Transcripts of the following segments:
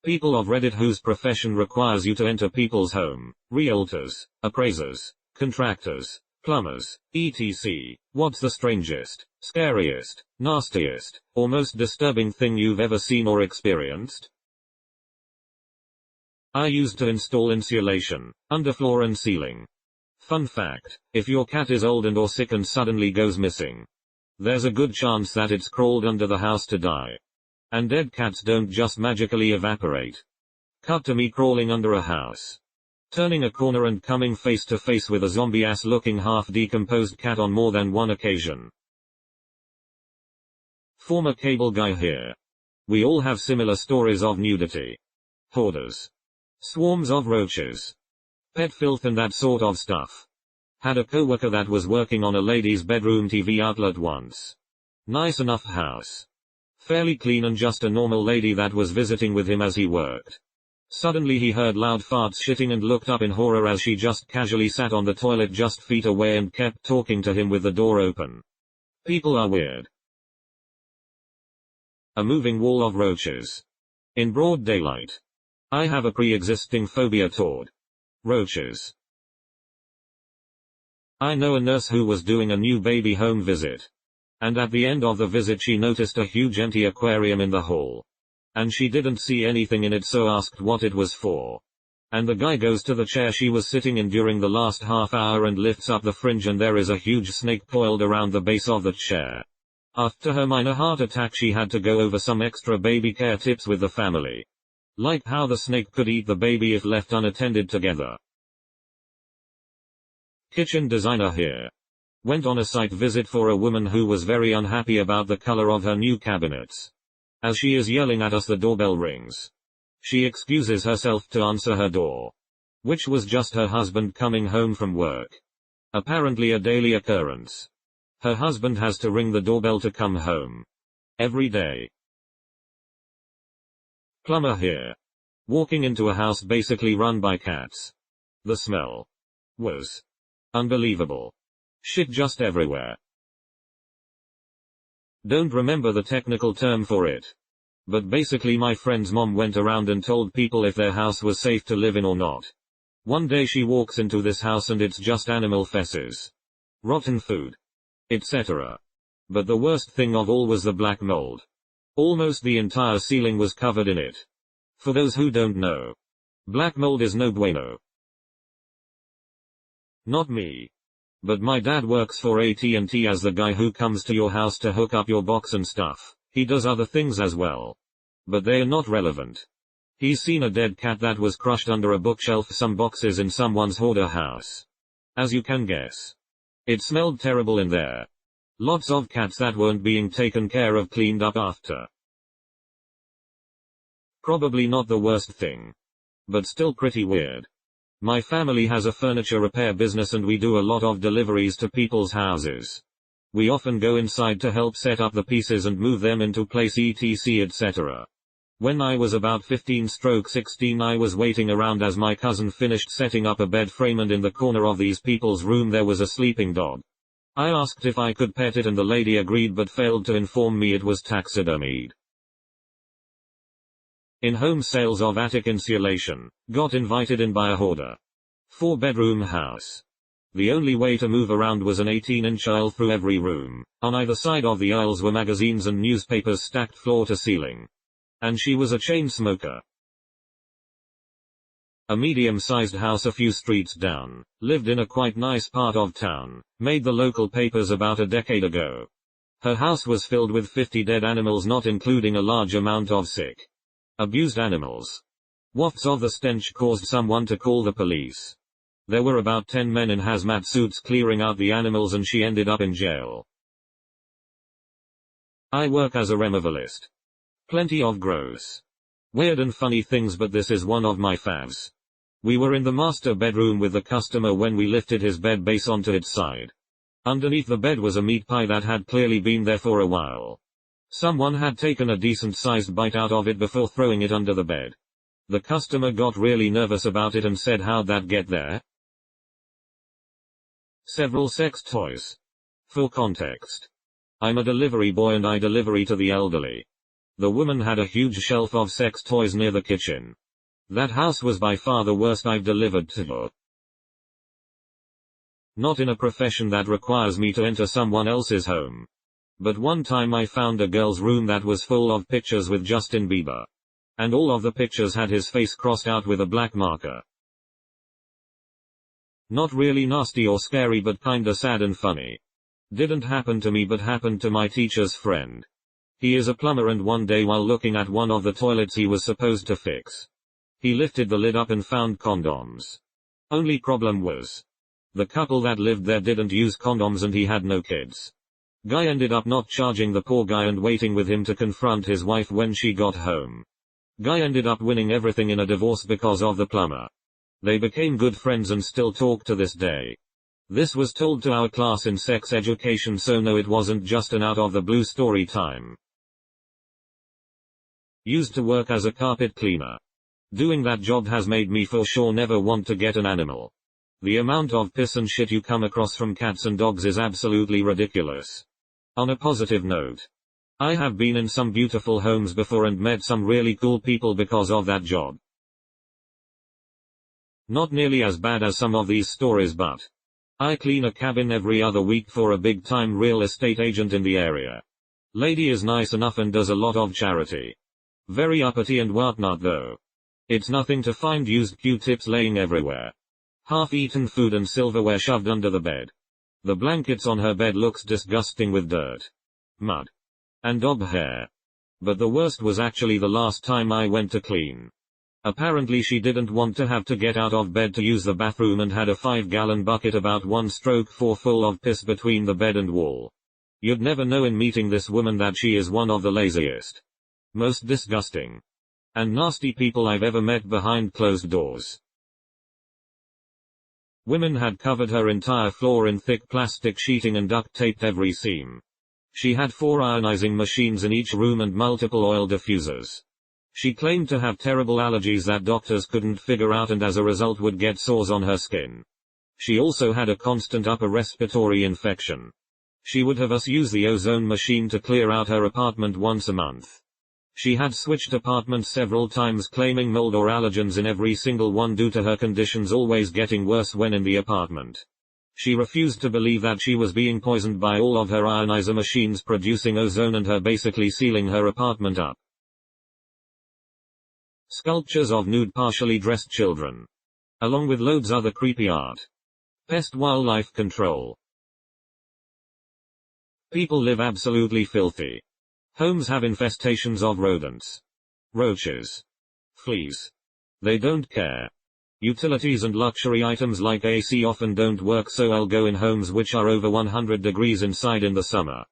People of Reddit whose profession requires you to enter people's home, realtors, appraisers, contractors, plumbers, etc. What's the strangest, scariest, nastiest, or most disturbing thing you've ever seen or experienced? I used to install insulation, underfloor and ceiling. Fun fact, if your cat is old and or sick and suddenly goes missing, there's a good chance that it's crawled under the house to die. And dead cats don't just magically evaporate. Cut to me crawling under a house, turning a corner and coming face to face with a zombie-ass looking half-decomposed cat on more than one occasion. Former cable guy here. We all have similar stories of nudity. Hoarders. Swarms of roaches. Pet filth and that sort of stuff. Had a coworker that was working on a lady's bedroom TV outlet once. Nice enough house. Fairly clean and just a normal lady that was visiting with him as he worked. Suddenly he heard loud farts shitting and looked up in horror as she just casually sat on the toilet just feet away and kept talking to him with the door open. People are weird. A moving wall of roaches. In broad daylight. I have a pre-existing phobia toward roaches. I know a nurse who was doing a new baby home visit. And at the end of the visit she noticed a huge empty aquarium in the hall. And she didn't see anything in it, so asked what it was for. And the guy goes to the chair she was sitting in during the last half hour and lifts up the fringe and there is a huge snake coiled around the base of the chair. After her minor heart attack she had to go over some extra baby care tips with the family. Like how the snake could eat the baby if left unattended together. Kitchen designer here. Went on a site visit for a woman who was very unhappy about the color of her new cabinets. As she is yelling at us the doorbell rings. She excuses herself to answer her door. Which was just her husband coming home from work. Apparently a daily occurrence. Her husband has to ring the doorbell to come home. Every day. Plumber here. Walking into a house basically run by cats. The smell was unbelievable. Shit just everywhere. Don't remember the technical term for it. But basically my friend's mom went around and told people if their house was safe to live in or not. One day she walks into this house and it's just animal feces. Rotten food. Etc. But the worst thing of all was the black mold. Almost the entire ceiling was covered in it. For those who don't know, black mold is no bueno. Not me. But my dad works for AT&T as the guy who comes to your house to hook up your box and stuff. He does other things as well. But they are not relevant. He's seen a dead cat that was crushed under a bookshelf, some boxes in someone's hoarder house. As you can guess. It smelled terrible in there. Lots of cats that weren't being taken care of cleaned up after. Probably not the worst thing. But still pretty weird. My family has a furniture repair business and we do a lot of deliveries to people's houses. We often go inside to help set up the pieces and move them into place etc. etc. When I was about 15-16 I was waiting around as my cousin finished setting up a bed frame and in the corner of these people's room there was a sleeping dog. I asked if I could pet it and the lady agreed but failed to inform me it was taxidermied. In home sales of attic insulation, got invited in by a hoarder. 4-bedroom house. The only way to move around was an 18-inch aisle through every room. On either side of the aisles were magazines and newspapers stacked floor to ceiling. And she was a chain smoker. A medium-sized house a few streets down, lived in a quite nice part of town, made the local papers about a decade ago. Her house was filled with 50 dead animals, not including a large amount of sick, abused animals. Wafts of the stench caused someone to call the police. There were about 10 men in hazmat suits clearing out the animals and she ended up in jail. I work as a removalist. Plenty of gross, weird and funny things, but this is one of my faves. We were in the master bedroom with the customer when we lifted his bed base onto its side. Underneath the bed was a meat pie that had clearly been there for a while. Someone had taken a decent-sized bite out of it before throwing it under the bed. The customer got really nervous about it and said, "How'd that get there?" Several sex toys. For context, I'm a delivery boy and I delivery to the elderly. The woman had a huge shelf of sex toys near the kitchen. That house was by far the worst I've delivered to. Not in a profession that requires me to enter someone else's home. But one time I found a girl's room that was full of pictures with Justin Bieber. And all of the pictures had his face crossed out with a black marker. Not really nasty or scary but kinda sad and funny. Didn't happen to me but happened to my teacher's friend. He is a plumber and one day while looking at one of the toilets he was supposed to fix, he lifted the lid up and found condoms. Only problem was, the couple that lived there didn't use condoms and he had no kids. Guy ended up not charging the poor guy and waiting with him to confront his wife when she got home. Guy ended up winning everything in a divorce because of the plumber. They became good friends and still talk to this day. This was told to our class in sex education, so no, it wasn't just an out of the blue story time. Used to work as a carpet cleaner. Doing that job has made me for sure never want to get an animal. The amount of piss and shit you come across from cats and dogs is absolutely ridiculous. On a positive note, I have been in some beautiful homes before and met some really cool people because of that job. Not nearly as bad as some of these stories, but I clean a cabin every other week for a big time real estate agent in the area. Lady is nice enough and does a lot of charity. Very uppity and whatnot though. It's nothing to find used Q-tips laying everywhere. Half-eaten food and silverware shoved under the bed. The blankets on her bed looks disgusting with dirt, mud, and dog hair. But the worst was actually the last time I went to clean. Apparently she didn't want to have to get out of bed to use the bathroom and had a 5-gallon bucket about 1/4 full of piss between the bed and wall. You'd never know in meeting this woman that she is one of the laziest, most disgusting, and nasty people I've ever met behind closed doors. Women had covered her entire floor in thick plastic sheeting and duct taped every seam. She had 4 ionizing machines in each room and multiple oil diffusers. She claimed to have terrible allergies that doctors couldn't figure out and as a result would get sores on her skin. She also had a constant upper respiratory infection. She would have us use the ozone machine to clear out her apartment once a month. She had switched apartments several times claiming mold or allergens in every single one due to her conditions always getting worse when in the apartment. She refused to believe that she was being poisoned by all of her ionizer machines producing ozone and her basically sealing her apartment up. Sculptures of nude partially dressed children. Along with loads other creepy art. Pest wildlife control. People live absolutely filthy. Homes have infestations of rodents, roaches, fleas. They don't care. Utilities and luxury items like AC often don't work, so I'll go in homes which are over 100 degrees inside in the summer.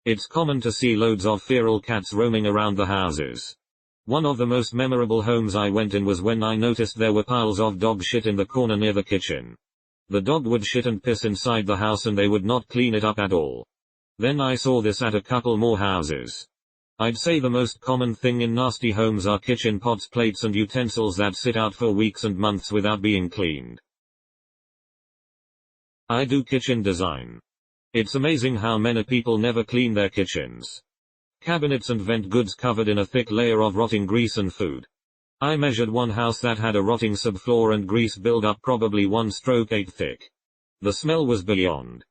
It's common to see loads of feral cats roaming around the houses. One of the most memorable homes I went in was when I noticed there were piles of dog shit in the corner near the kitchen. The dog would shit and piss inside the house and they would not clean it up at all. Then I saw this at a couple more houses. I'd say the most common thing in nasty homes are kitchen pots, plates and utensils that sit out for weeks and months without being cleaned. I do kitchen design. It's amazing how many people never clean their kitchens. Cabinets and vent goods covered in a thick layer of rotting grease and food. I measured one house that had a rotting subfloor and grease buildup probably 1/8 thick. The smell was beyond.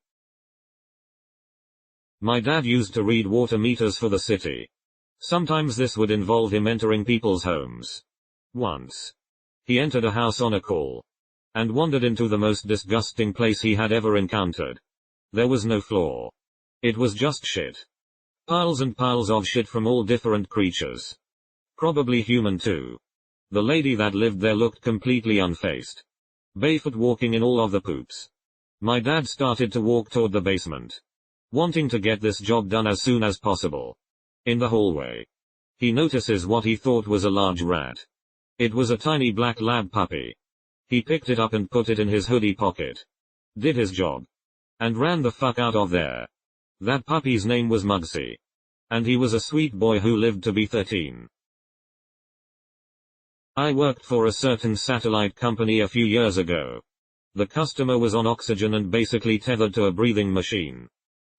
My dad used to read water meters for the city. Sometimes this would involve him entering people's homes. Once, he entered a house on a call, and wandered into the most disgusting place he had ever encountered. There was no floor. It was just shit. Piles and piles of shit from all different creatures. Probably human too. The lady that lived there looked completely unfazed. Barefoot walking in all of the poops. My dad started to walk toward the basement, wanting to get this job done as soon as possible. In the hallway, he notices what he thought was a large rat. It was a tiny black lab puppy. He picked it up and put it in his hoodie pocket, did his job, and ran the fuck out of there. That puppy's name was Mugsy. And he was a sweet boy who lived to be 13. I worked for a certain satellite company a few years ago. The customer was on oxygen and basically tethered to a breathing machine.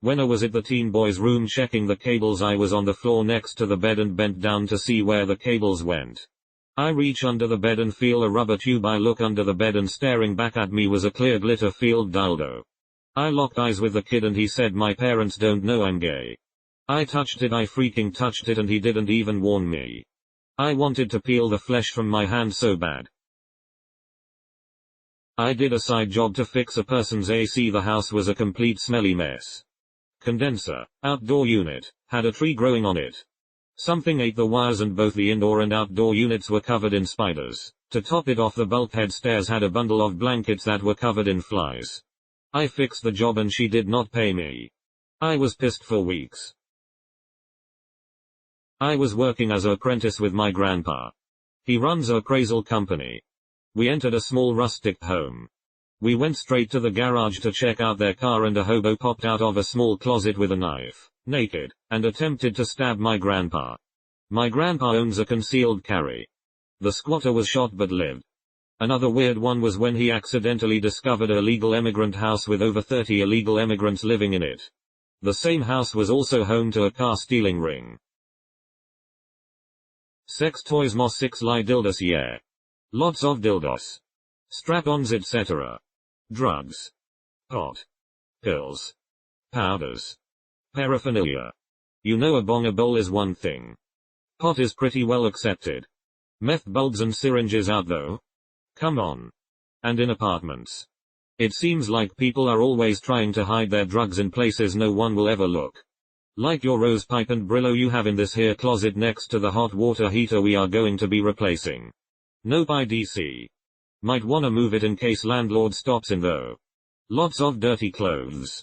When I was at the teen boy's room checking the cables, I was on the floor next to the bed and bent down to see where the cables went. I reach under the bed and feel a rubber tube. I look under the bed and staring back at me was a clear glitter-filled dildo. I locked eyes with the kid and he said, "My parents don't know I'm gay." I touched it, I freaking touched it, and he didn't even warn me. I wanted to peel the flesh from my hand so bad. I did a side job to fix a person's AC. The house was a complete smelly mess. Condenser, outdoor unit, had a tree growing on it. Something ate the wires and both the indoor and outdoor units were covered in spiders. To top it off, the bulkhead stairs had a bundle of blankets that were covered in flies. I fixed the job and she did not pay me. I was pissed for weeks. I was working as an apprentice with my grandpa. He runs a appraisal company. We entered a small rustic home. We went straight to the garage to check out their car and a hobo popped out of a small closet with a knife, naked, and attempted to stab my grandpa. My grandpa owns a concealed carry. The squatter was shot but lived. Another weird one was when he accidentally discovered a illegal immigrant house with over 30 illegal immigrants living in it. The same house was also home to a car stealing ring. Sex toys, Moss 6 lie dildos, yeah. Lots of dildos. Strap-ons, etc. Drugs. Pot. Pills. Powders. Paraphernalia. You know, a bong, a bowl is one thing. Pot is pretty well accepted. Meth bulbs and syringes out though? Come on. And in apartments. It seems like people are always trying to hide their drugs in places no one will ever look. Like your rose pipe and Brillo you have in this here closet next to the hot water heater we are going to be replacing. Nope, IDC. Might wanna move it in case landlord stops in though. Lots of dirty clothes.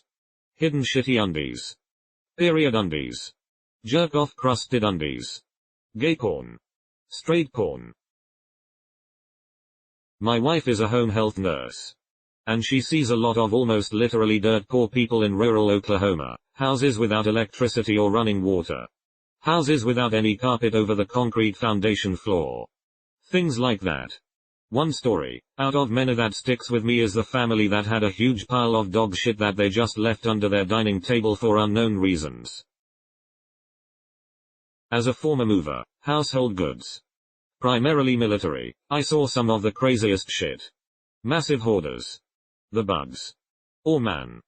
Hidden shitty undies. Period undies. Jerk off crusted undies. Gay porn. Straight porn. My wife is a home health nurse. And she sees a lot of almost literally dirt poor people in rural Oklahoma. Houses without electricity or running water. Houses without any carpet over the concrete foundation floor. Things like that. One story, out of many that sticks with me, is the family that had a huge pile of dog shit that they just left under their dining table for unknown reasons. As a former mover, household goods, primarily military, I saw some of the craziest shit. Massive hoarders. The bugs. Oh man.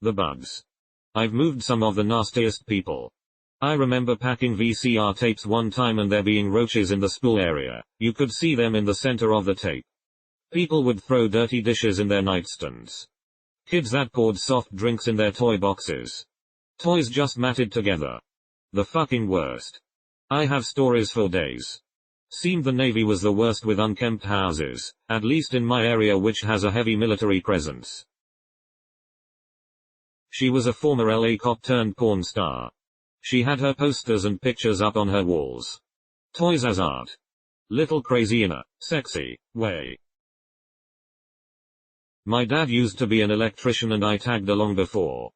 The bugs. I've moved some of the nastiest people. I remember packing VCR tapes one time and there being roaches in the spool area. You could see them in the center of the tape. People would throw dirty dishes in their nightstands. Kids that poured soft drinks in their toy boxes. Toys just matted together. The fucking worst. I have stories for days. Seemed the Navy was the worst with unkempt houses, at least in my area which has a heavy military presence. She was a former LA cop turned porn star. She had her posters and pictures up on her walls. Toys as art. Little crazy in a sexy way. My dad used to be an electrician and I tagged along before.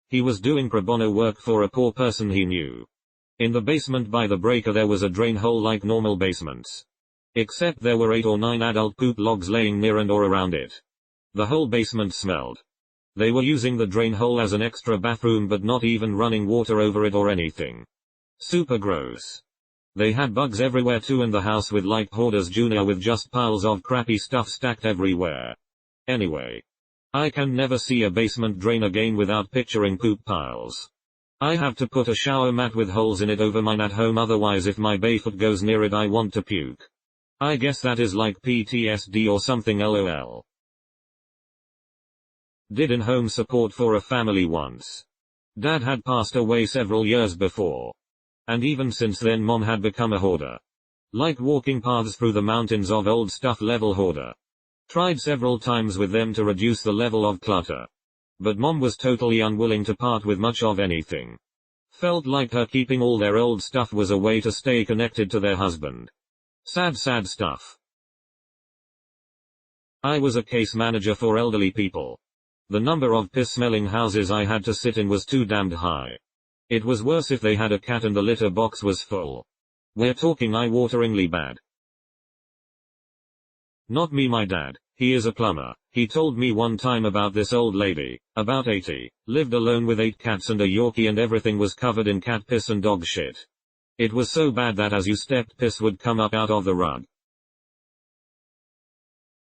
He was doing pro bono work for a poor person he knew. In the basement by the breaker there was a drain hole like normal basements. Except there were 8 or 9 adult poop logs laying near and or around it. The whole basement smelled. They were using the drain hole as an extra bathroom but not even running water over it or anything. Super gross. They had bugs everywhere too, and the house with like Hoarders Jr. with just piles of crappy stuff stacked everywhere. Anyway. I can never see a basement drain again without picturing poop piles. I have to put a shower mat with holes in it over mine at home, otherwise if my barefoot goes near it I want to puke. I guess that is like PTSD or something, lol. Did in-home support for a family once. Dad had passed away several years before. And even since then mom had become a hoarder. Like walking paths through the mountains of old stuff level hoarder. Tried several times with them to reduce the level of clutter. But mom was totally unwilling to part with much of anything. Felt like her keeping all their old stuff was a way to stay connected to their husband. Sad stuff. I was a case manager for elderly people. The number of piss-smelling houses I had to sit in was too damned high. It was worse if they had a cat and the litter box was full. We're talking eye-wateringly bad. Not me, my dad. He is a plumber. He told me one time about this old lady, about 80, lived alone with 8 cats and a Yorkie, and everything was covered in cat piss and dog shit. It was so bad that as you stepped, piss would come up out of the rug.